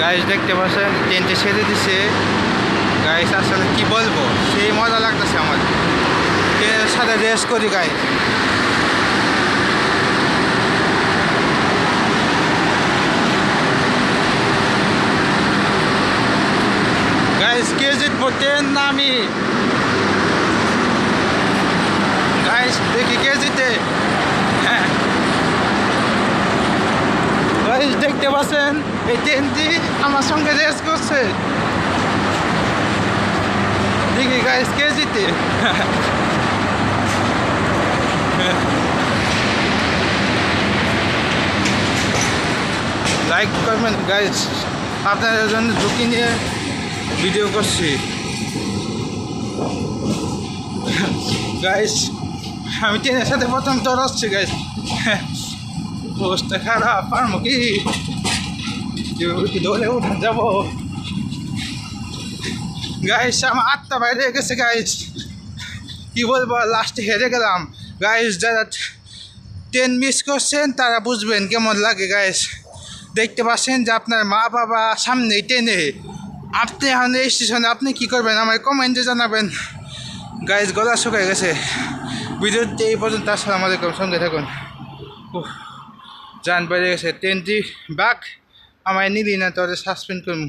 Guys দেখতে পাচ্ছেন ট্রেনটা ছেড়ে দিছে গাইস, আসলে কি বলবো, সেই মজা লাগতেছে আমার। ট্রেনের সাথে রেস করি গাইস। গাইস কে জিতবো, ট্রেন না আমি? গাইস দেখি কে জিতে। হ্যাঁ গাইস দেখতে পাচ্ছেন এই ট্রেনটি আমার সঙ্গে রেস করছে। দেখি গাইস কে জিতে। লাইক করবেন গাইস, আপনাদের জন্য ঝুঁকি নিয়ে ভিডিও করছি গাইস। আমি ট্রেনের সাথে প্রথম চড়াচ্ছি গাইস, অবস্থা খারাপ। পারবো কি দৌড়ে উঠে যাবো গাইস? আমার আত্মা বাইরে গেছে গাইস, কি বলবো, লাস্টে হেরে গেলাম গাইস। যারা ট্রেন মিস করছেন তারা বুঝবেন কেমন লাগে গাইস। দেখতে পাচ্ছেন যে আপনার মা বাবা সামনে ট্রেনে, আপনি এখন এই স্টেশনে আপনি কী করবেন আমার কমেন্টে জানাবেন গাইস। গলা শুকায় গেছে। ভিডিওটি এই পর্যন্ত। আসসালামু আলাইকুম, সঙ্গে থাকুন। জান বেড়ে গেছে ট্রেনটি বাঘ, আমায় নিলি না তোরে সাসপেন্ড করুন।